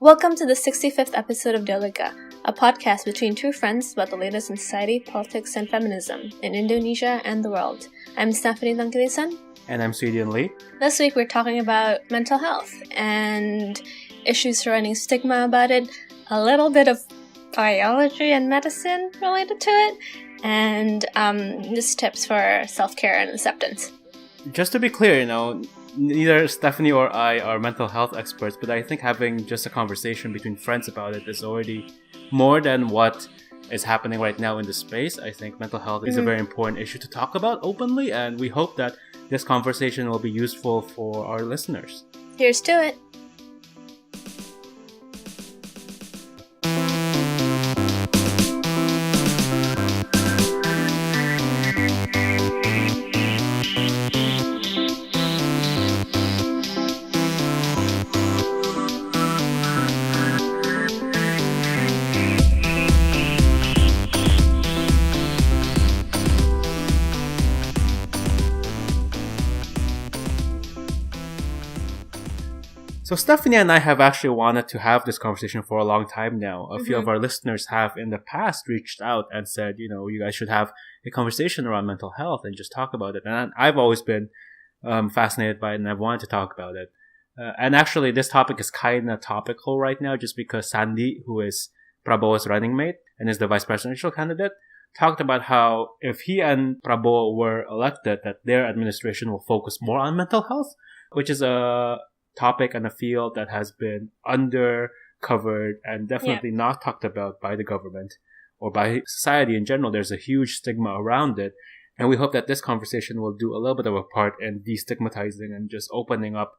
Welcome to the 65th episode of Dialogika, a podcast between two friends about the latest in society, politics, and feminism in Indonesia and the world. I'm Stephanie Tangkilisan. And I'm Sweden Lee. This week we're talking about mental health and issues surrounding stigma about it, a little bit of biology and medicine related to it, and just tips for self-care and acceptance. Just to be clear, neither Stephanie or I are mental health experts, but I think having just a conversation between friends about it is already more than what is happening right now in the space. I think mental health is a very important issue to talk about openly, and we hope that this conversation will be useful for our listeners. Here's to it. So Stephanie and I have actually wanted to have this conversation for a long time now. A few of our listeners have in the past reached out and said, you guys should have a conversation around mental health and just talk about it. And I've always been fascinated by it, and I've wanted to talk about it. And actually, this topic is kind of topical right now just because Sandi, who is Prabowo's running mate and is the vice presidential candidate, talked about how if he and Prabowo were elected, that their administration will focus more on mental health, which is a topic and a field that has been undercovered and definitely not talked about by the government or by society in general. There's a huge stigma around it, and we hope that this conversation will do a little bit of a part in destigmatizing and just opening up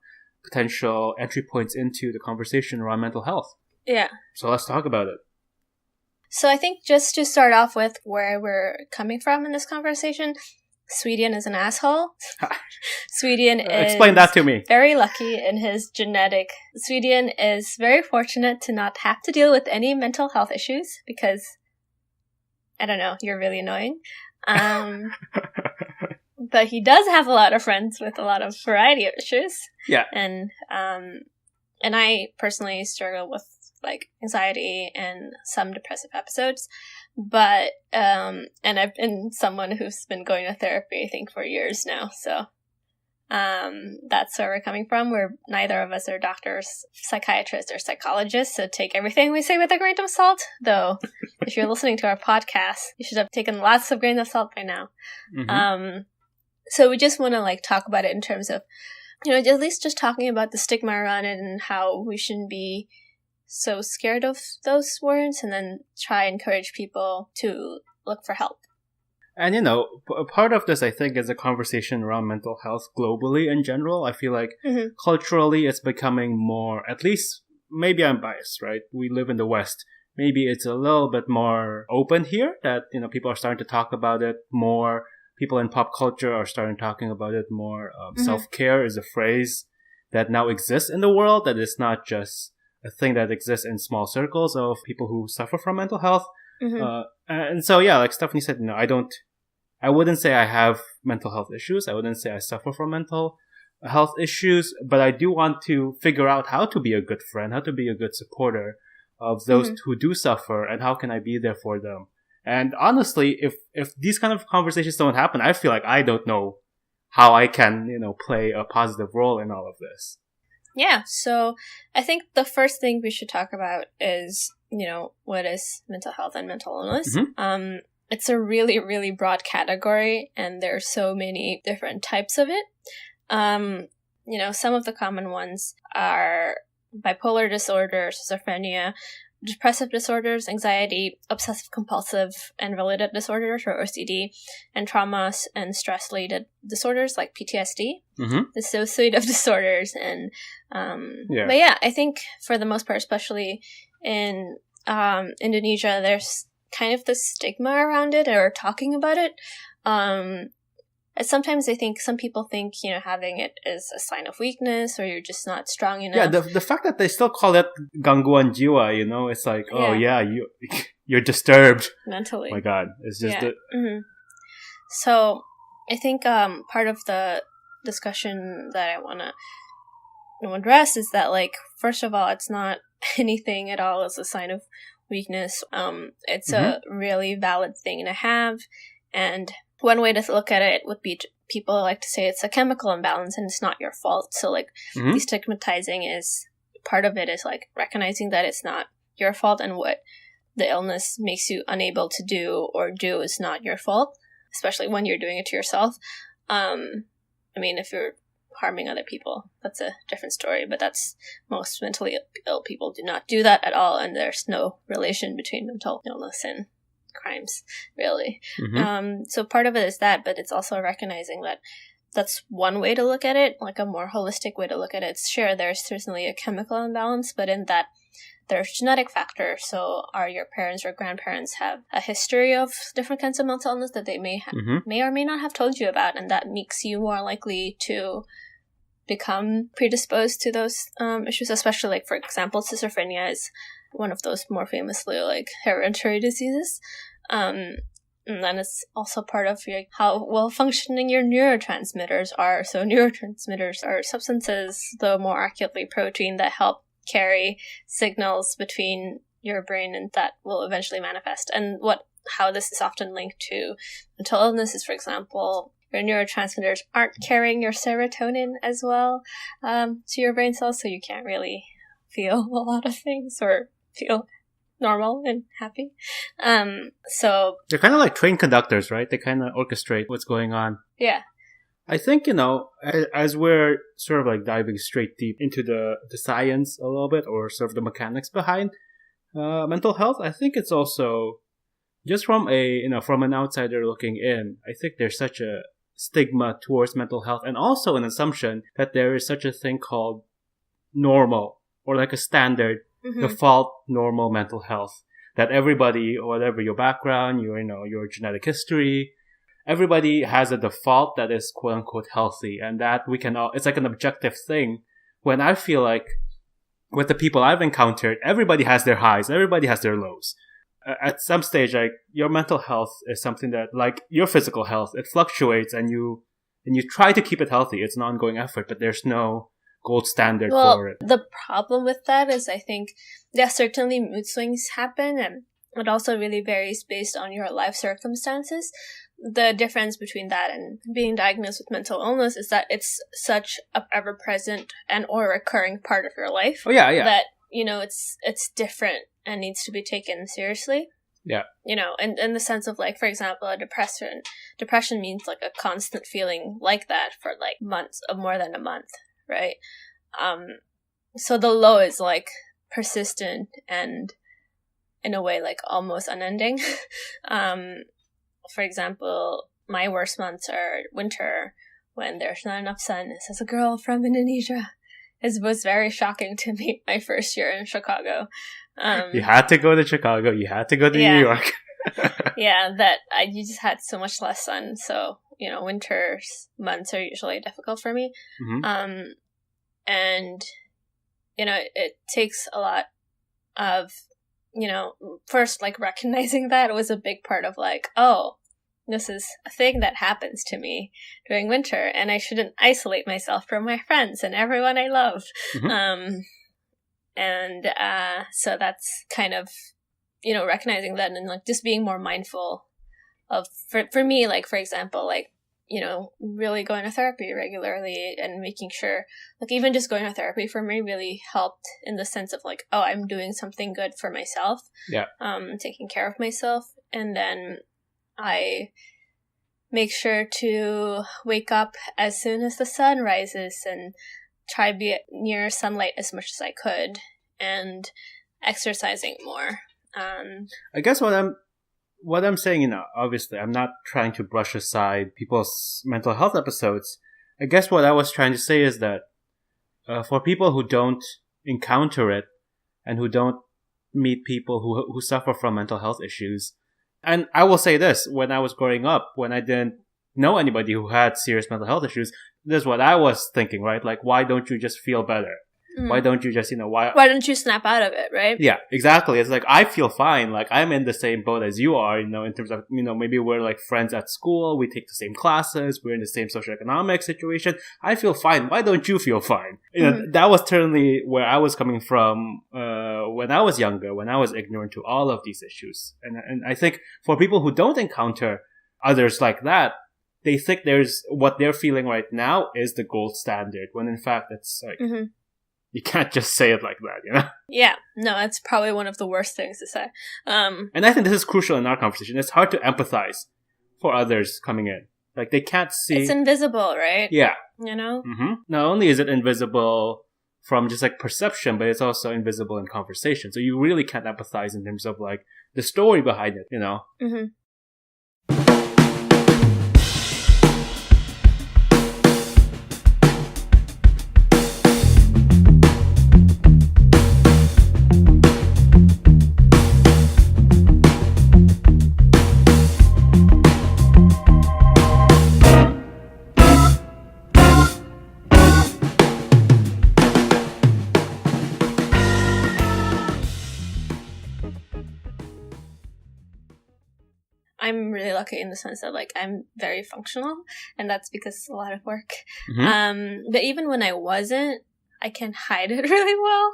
potential entry points into the conversation around mental health. Yeah. So let's talk about it. So I think just to start off with where we're coming from in this conversation, Sweden is an asshole. Sweden is explain that to me. Very lucky in his genetic. Sweden is very fortunate to not have to deal with any mental health issues because, I don't know, you're really annoying. But he does have a lot of friends with a lot of variety of issues. Yeah. And I personally struggle with anxiety and some depressive episodes. But, and I've been someone who's been going to therapy, I think, for years now. So, that's where we're coming from. Neither of us are doctors, psychiatrists, or psychologists. So take everything we say with a grain of salt. Though, if you're listening to our podcast, you should have taken lots of grains of salt by now. So we just want to talk about it in terms of, at least just talking about the stigma around it and how we shouldn't be so scared of those words, and then try and encourage people to look for help. And part of this, I think, is a conversation around mental health globally in general. I feel like culturally it's becoming more, at least maybe I'm biased, right? We live in the West. Maybe it's a little bit more open here that, people are starting to talk about it more. People in pop culture are starting talking about it more. Self-care is a phrase that now exists in the world, that is not just a thing that exists in small circles of people who suffer from mental health. And so, like Stephanie said, I wouldn't say I have mental health issues. I wouldn't say I suffer from mental health issues, but I do want to figure out how to be a good friend, how to be a good supporter of those who do suffer, and how can I be there for them. And honestly, if these kind of conversations don't happen, I feel like I don't know how I can, play a positive role in all of this. Yeah, so I think the first thing we should talk about is, what is mental health and mental illness? It's a really, really broad category, and there are so many different types of it. Some of the common ones are bipolar disorder, schizophrenia, depressive disorders, anxiety, obsessive-compulsive and related disorders, or OCD, and traumas and stress-related disorders like PTSD, dissociative disorders, and But yeah, I think for the most part, especially in Indonesia, there's kind of the stigma around it or talking about it. Sometimes I think some people think, having it is a sign of weakness or you're just not strong enough. Yeah, the fact that they still call it gangguan jiwa, it's like, you're disturbed. Mentally. Oh my God. It's just... So I think part of the discussion that I want to address is that, first of all, it's not anything at all as a sign of weakness. It's a really valid thing to have. And one way to look at it would be people like to say it's a chemical imbalance and it's not your fault. So like destigmatizing is part of it is like recognizing that it's not your fault and what the illness makes you unable to do or do is not your fault, especially when you're doing it to yourself. I mean, if you're harming other people, that's a different story, but that's most mentally ill people do not do that at all, and there's no relation between mental illness and crimes, really. So part of it is that, but it's also recognizing that that's one way to look at it, like a more holistic way to look at it. Sure, there's certainly a chemical imbalance, but in that there's genetic factors. So are your parents or grandparents have a history of different kinds of mental illness that they may or may not have told you about, and that makes you more likely to become predisposed to those issues, especially like, for example, schizophrenia is one of those more famously like hereditary diseases. And then it's also part of how well functioning your neurotransmitters are. So neurotransmitters are substances, though more accurately protein, that help carry signals between your brain and that will eventually manifest. And how this is often linked to mental illness is, for example, your neurotransmitters aren't carrying your serotonin as well to your brain cells, so you can't really feel a lot of things or feel normal and happy. So they're kind of like train conductors, right? They kind of orchestrate what's going on. Yeah. I think, as we're sort of like diving straight deep into the science a little bit, or sort of the mechanics behind mental health, I think it's also just from an outsider looking in, I think there's such a stigma towards mental health, and also an assumption that there is such a thing called normal, or like a standard default normal mental health, that everybody, whatever your background, your genetic history, everybody has a default that is quote unquote healthy, and that we can all, it's like an objective thing. When I feel like with the people I've encountered, everybody has their highs, everybody has their lows. At some stage, like, your mental health is something that, like your physical health, it fluctuates, and you try to keep it healthy. It's an ongoing effort, but there's no gold standard for it. The problem with that is, I think, certainly mood swings happen, and it also really varies based on your life circumstances. The difference between that and being diagnosed with mental illness is that it's such a ever-present and or recurring part of your life. Oh, yeah. That, it's different and needs to be taken seriously. Yeah. In the sense of, like, for example, a depression means like a constant feeling like that for like months, of more than a month, right? So the low is like persistent and in a way like almost unending. For example, my worst months are winter, when there's not enough sun. As a girl from Indonesia, it was very shocking to me my first year in Chicago. You had to go to Chicago. You had to go to New York. Yeah, you just had so much less sun. So, winter months are usually difficult for me. And, it takes a lot of, first, like, recognizing that was a big part of, like, oh, this is a thing that happens to me during winter, and I shouldn't isolate myself from my friends and everyone I love. So that's kind of, recognizing that, and like just being more mindful of, for me, like, for example, like, really going to therapy regularly and making sure, like, even just going to therapy for me really helped in the sense of like, oh, I'm doing something good for myself. Yeah. Taking care of myself. And then I make sure to wake up as soon as the sun rises and try to be near sunlight as much as I could, and exercising more. I guess what I'm saying, obviously, I'm not trying to brush aside people's mental health episodes. I guess what I was trying to say is that for people who don't encounter it and who don't meet people who suffer from mental health issues, and I will say this, when I was growing up, when I didn't know anybody who had serious mental health issues, this is what I was thinking, right? Like, why don't you just feel better? Why don't you just, why don't you snap out of it, right? Yeah, exactly. It's like, I feel fine. Like, I'm in the same boat as you are, in terms of, maybe we're like friends at school. We take the same classes. We're in the same socioeconomic situation. I feel fine. Why don't you feel fine? That was certainly where I was coming from, when I was younger, when I was ignorant to all of these issues. And I think for people who don't encounter others like that, they think what they're feeling right now is the gold standard, when in fact it's like, you can't just say it like that, you know? Yeah, no, it's probably one of the worst things to say. And I think this is crucial in our conversation. It's hard to empathize for others coming in. Like, they can't see. It's invisible, right? Yeah. You know? Not only is it invisible from just like perception, but it's also invisible in conversation. So you really can't empathize in terms of like the story behind it, you know? I'm really lucky in the sense that like I'm very functional, and that's because it's a lot of work. But even when I wasn't, I can hide it really well.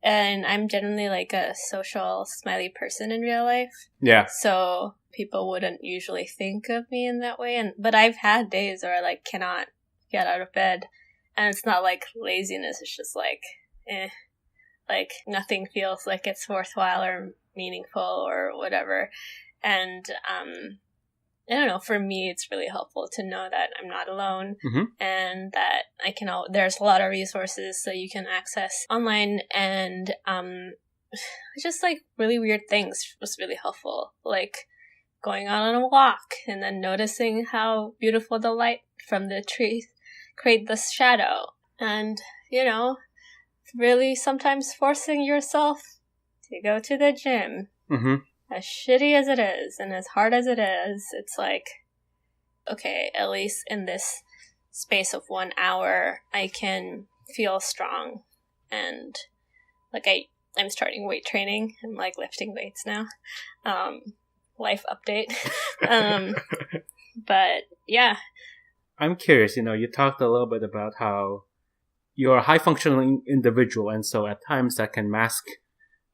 And I'm generally like a social, smiley person in real life. Yeah. So people wouldn't usually think of me in that way. But I've had days where I like cannot get out of bed, and it's not like laziness. It's just like, like nothing feels like it's worthwhile or meaningful or whatever. And I don't know, for me it's really helpful to know that I'm not alone, and that I can there's a lot of resources that you can access online, and just like really weird things was really helpful, like going out on a walk and then noticing how beautiful the light from the trees create this shadow, and you know, really sometimes forcing yourself to go to the gym. As shitty as it is and as hard as it is, it's like, okay, at least in this space of 1 hour, I can feel strong. And like I'm starting weight training. I'm like lifting weights now. Life update. But yeah. I'm curious, you know, you talked a little bit about how you're a high functioning individual, and so at times that can mask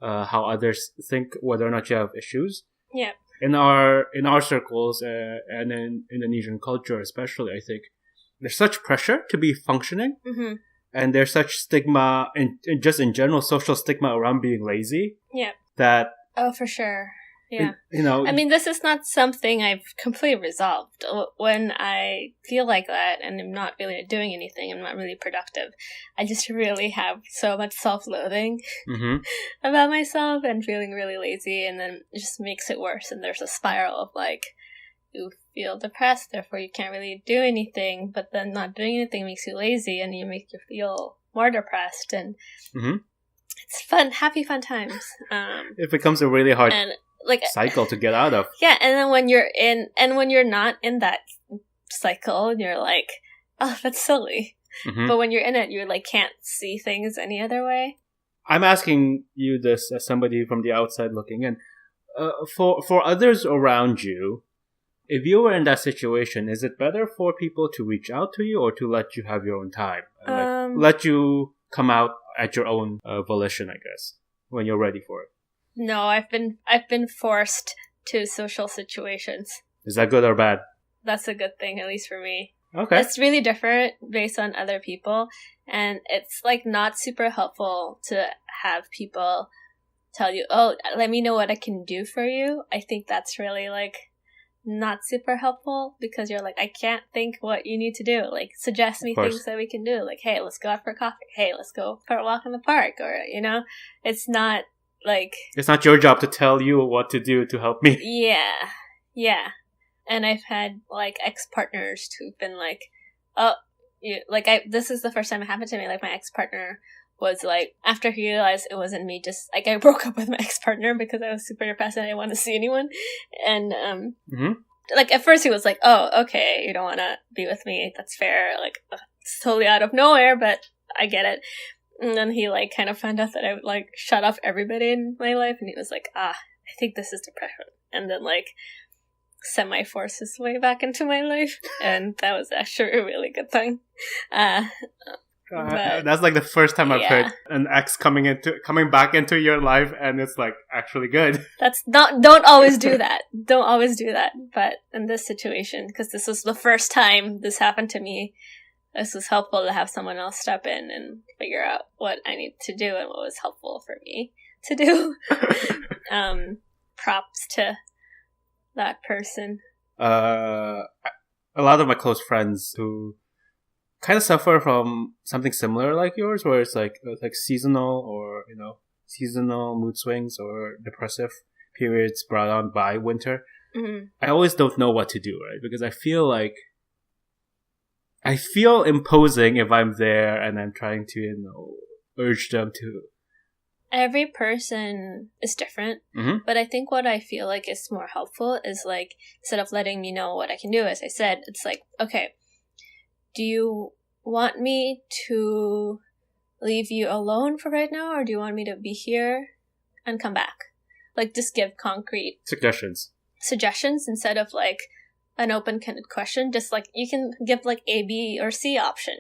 how others think whether or not you have issues. Yeah. In our circles and in Indonesian culture especially, I think there's such pressure to be functioning, and there's such stigma and just in general social stigma around being lazy. Yeah. That for sure. Yeah. You know, I mean, this is not something I've completely resolved. When I feel like that and I'm not really doing anything, I'm not really productive, I just really have so much self-loathing about myself and feeling really lazy, and then it just makes it worse. And there's a spiral of like, you feel depressed, therefore you can't really do anything, but then not doing anything makes you lazy and you make you feel more depressed, and it's fun, happy fun times. It becomes a really hard like cycle to get out of. Yeah, and then when you're not in that cycle, you're like, oh, that's silly. But when you're in it, you like can't see things any other way. I'm asking you this as somebody from the outside looking in. For others around you, if you were in that situation, is it better for people to reach out to you or to let you have your own time? Like, let you come out at your own volition, I guess, when you're ready for it. No, I've been forced to social situations. Is that good or bad? That's a good thing, at least for me. Okay. It's really different based on other people, and it's like not super helpful to have people tell you, oh, let me know what I can do for you. I think that's really like not super helpful, because you're like, I can't think what you need to do. Like, suggest me things that we can do. Like, hey, let's go out for coffee. Hey, let's go for a walk in the park. Or, you know, it's not like... It's not your job to tell you what to do to help me. Yeah. Yeah. And I've had, like, ex-partners who've been like, oh, this is the first time it happened to me. Like, my ex-partner was like, after he realized it wasn't me, just, like, I broke up with my ex-partner because I was super depressed and I didn't want to see anyone. And, like, at first he was like, oh, okay, you don't want to be with me. That's fair. Like, it's totally out of nowhere, but I get it. And then he, like, kind of found out that I would, like, shut off everybody in my life. And he was like, I think this is depression. And then, like, semi-forced his way back into my life. And that was actually a really good thing. That's like the first time I've heard an ex coming back into your life, and it's like actually good. Don't always do that. Don't always do that. But in this situation, because this was the first time this happened to me, this was helpful to have someone else step in and figure out what I need to do and what was helpful for me to do. Props to that person. A lot of my close friends who kind of suffer from something similar like yours, where it's like seasonal or seasonal mood swings or depressive periods brought on by winter. Mm-hmm. I always don't know what to do, right? Because I feel imposing if I'm there and I'm trying to urge them to. Every person is different, mm-hmm. but I think what I feel like is more helpful is like, instead of letting me know what I can do, as I said, it's like, okay, do you want me to leave you alone for right now, or do you want me to be here and come back? Like, just give concrete suggestions instead of like an open-ended question. Just like, you can give like A, B, or C option,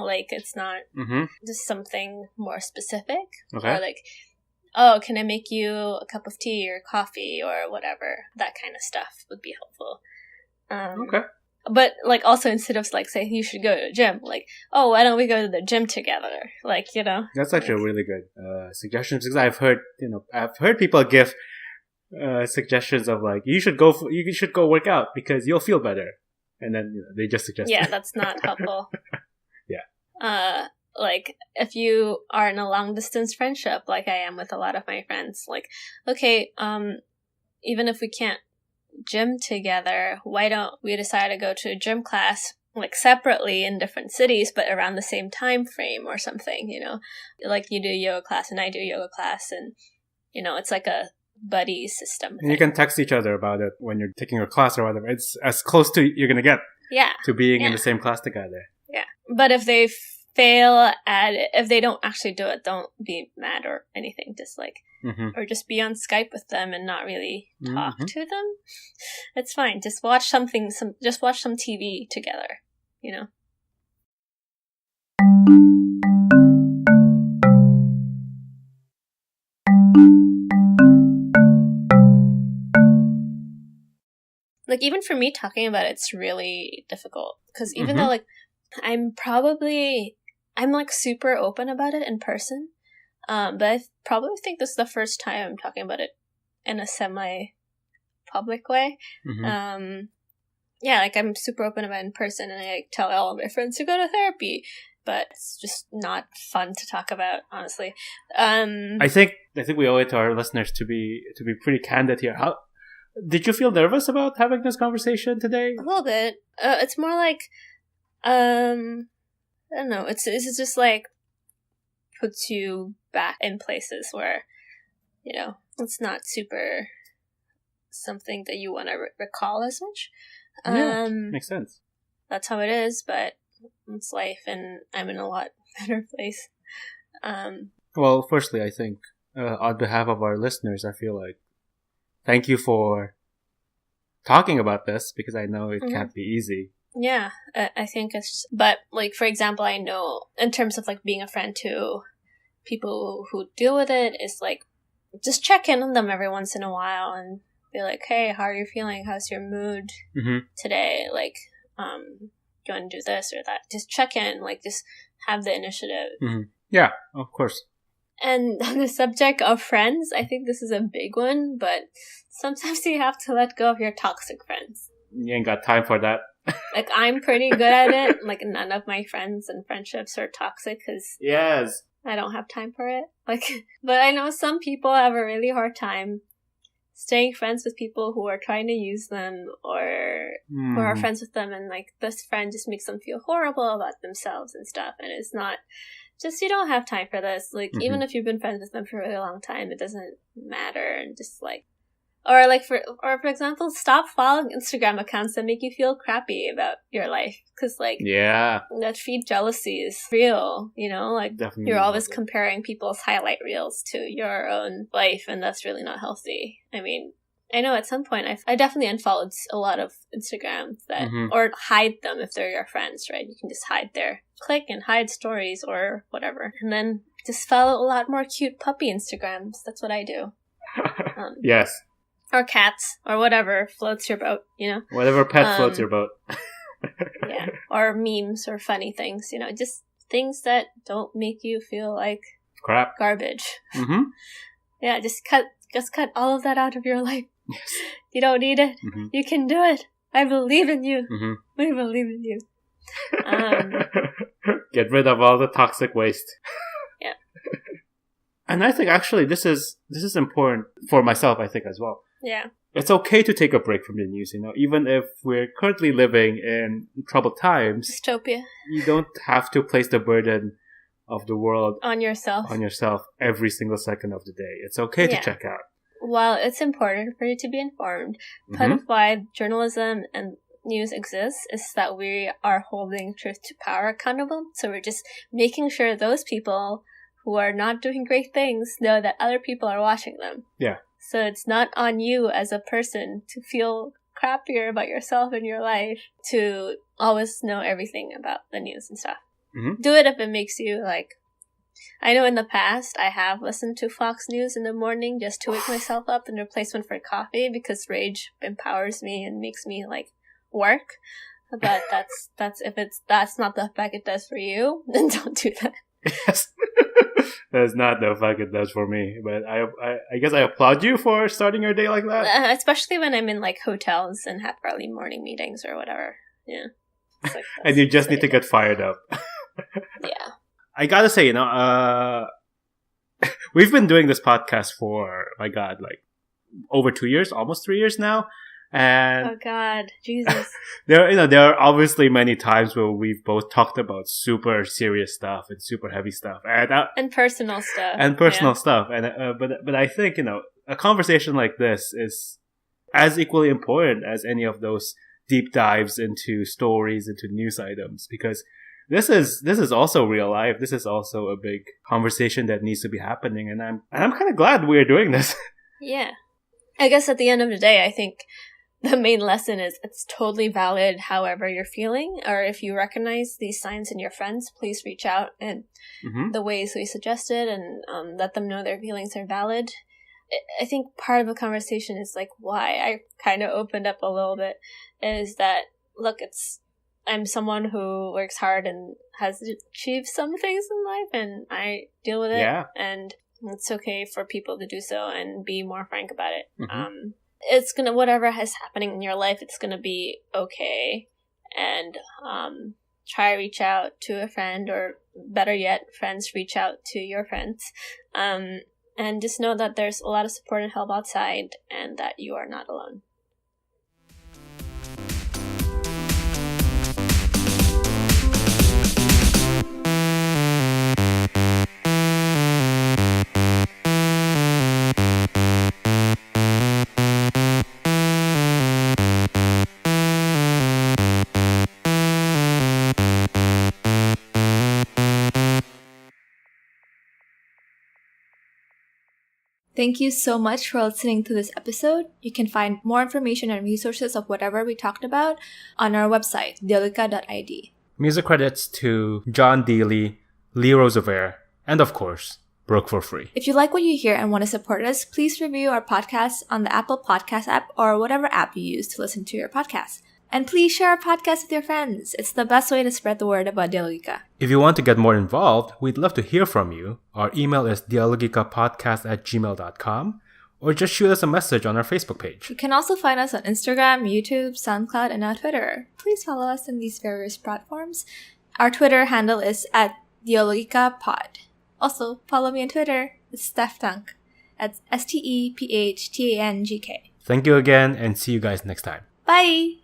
like it's not mm-hmm. just something more specific. Okay. Or like, oh, can I make you a cup of tea or coffee or whatever? That kind of stuff would be helpful. Okay. But like, also, instead of like saying you should go to the gym, like, oh, why don't we go to the gym together? Like, That's actually a really good suggestion, because I've heard people give suggestions of like, you should go work out because you'll feel better, and then they just suggest. Yeah, that's not helpful. Yeah. Like, if you are in a long distance friendship, like I am with a lot of my friends, like, okay, even if we can't gym together, why don't we decide to go to a gym class like separately in different cities but around the same time frame or something, like you do yoga class and I do yoga class, and it's like a buddy system and you can text each other about it when you're taking a class or whatever. It's as close to you're gonna get to being in the same class together. But if they fail at it, if they don't actually do it, don't be mad or anything. Just like, mm-hmm. or just be on Skype with them and not really talk mm-hmm. to them. It's fine. Just watch some TV together, Like, even for me, talking about it's really difficult, because even mm-hmm. though like I'm like super open about it in person, but I probably think this is the first time I'm talking about it in a semi-public way. Mm-hmm. Like, I'm super open about it in person, and I tell all of my friends to go to therapy, but it's just not fun to talk about, honestly. I think we owe it to our listeners to be pretty candid here. How did you feel nervous about having this conversation today? A little bit. It's more like, I don't know. It's just like puts you back in places where, it's not super something that you want to recall as much. Makes sense. That's how it is, but it's life, and I'm in a lot better place. Well, firstly, I think on behalf of our listeners, I feel like thank you for talking about this, because I know it mm-hmm. can't be easy. Yeah, I think it's... But, like, for example, I know, in terms of, like, being a friend to people who deal with it, is, like, just check in on them every once in a while and be like, hey, how are you feeling? How's your mood mm-hmm. today? Like, do you want to do this or that? Just check in, like, just have the initiative. Mm-hmm. Yeah, of course. And on the subject of friends, I think this is a big one, but sometimes you have to let go of your toxic friends. You ain't got time for that. Like, I'm pretty good at it. Like, none of my friends and friendships are toxic, because yes, I don't have time for it. Like, but I know some people have a really hard time staying friends with people who are trying to use them, or who are friends with them, and like, this friend just makes them feel horrible about themselves and stuff, and it's not... Just, you don't have time for this. Like, mm-hmm. even if you've been friends with them for a really long time, it doesn't matter. And just like, for example, stop following Instagram accounts that make you feel crappy about your life. Because, like, that feed jealousy is real, like, definitely you're always comparing people's highlight reels to your own life, and that's really not healthy. I mean, I know at some point I definitely unfollowed a lot of Instagrams that, or hide them if they're your friends, right? You can just hide their click and hide stories or whatever. And then just follow a lot more cute puppy Instagrams. That's what I do. Yes. Or cats, or whatever floats your boat, Whatever pet floats your boat. Yeah. Or memes or funny things, just things that don't make you feel like crap, garbage. Mm-hmm. Yeah, just cut all of that out of your life. Yes. You don't need it. Mm-hmm. You can do it. I believe in you. Mm-hmm. We believe in you. Get rid of all the toxic waste. Yeah. And I think actually this is important for myself, I think, as well. Yeah. It's okay to take a break from the news, even if we're currently living in troubled times. Dystopia. You don't have to place the burden of the world on yourself every single second of the day. It's okay to check out. Well, it's important for you to be informed. Part of why journalism and news exists is that we are holding truth to power accountable. So we're just making sure those people who are not doing great things know that other people are watching them. Yeah. So it's not on you as a person to feel crappier about yourself and your life to always know everything about the news and stuff. Mm-hmm. Do it if it makes you I know in the past I have listened to Fox News in the morning just to wake myself up in replacement for coffee because rage empowers me and makes me work. But that's not the effect it does for you, then don't do that. Yes. That's not the effect it does for me. But I guess I applaud you for starting your day like that. Especially when I'm in hotels and have early morning meetings or whatever. Yeah. And you just need to get fired up. Yeah. I gotta say, we've been doing this podcast for, my God, over 2 years, almost 3 years now. And oh God, Jesus. there are obviously many times where we've both talked about super serious stuff and super heavy stuff and personal stuff. But I think, a conversation like this is as equally important as any of those deep dives into stories, into news items, because this is also real life. This is also a big conversation that needs to be happening, and I'm kind of glad we're doing this. Yeah, I guess at the end of the day, I think the main lesson is it's totally valid. However you're feeling, or if you recognize these signs in your friends, please reach out in the ways we suggested and let them know their feelings are valid. I think part of the conversation is why I kind of opened up a little bit is that look, I'm someone who works hard and has achieved some things in life, and I deal with it. Yeah. And it's okay for people to do so and be more frank about it. Mm-hmm. It's gonna, whatever is happening in your life, it's gonna be okay. And try to reach out to a friend, or better yet, friends reach out to your friends. And just know that there's a lot of support and help outside, and that you are not alone. Thank you so much for listening to this episode. You can find more information and resources of whatever we talked about on our website, dialogika.id. Music credits to John Dealey, Lee Roosevelt, and of course, Broke for Free. If you like what you hear and want to support us, please review our podcast on the Apple Podcast app or whatever app you use to listen to your podcast. And please share our podcast with your friends. It's the best way to spread the word about Dialogika. If you want to get more involved, we'd love to hear from you. Our email is dialogikapodcast@gmail.com, or just shoot us a message on our Facebook page. You can also find us on Instagram, YouTube, SoundCloud, and our Twitter. Please follow us on these various platforms. Our Twitter handle is @dialogikapod. Also, follow me on Twitter. It's Steftang. That's STEPHTANGK. Thank you again, and see you guys next time. Bye!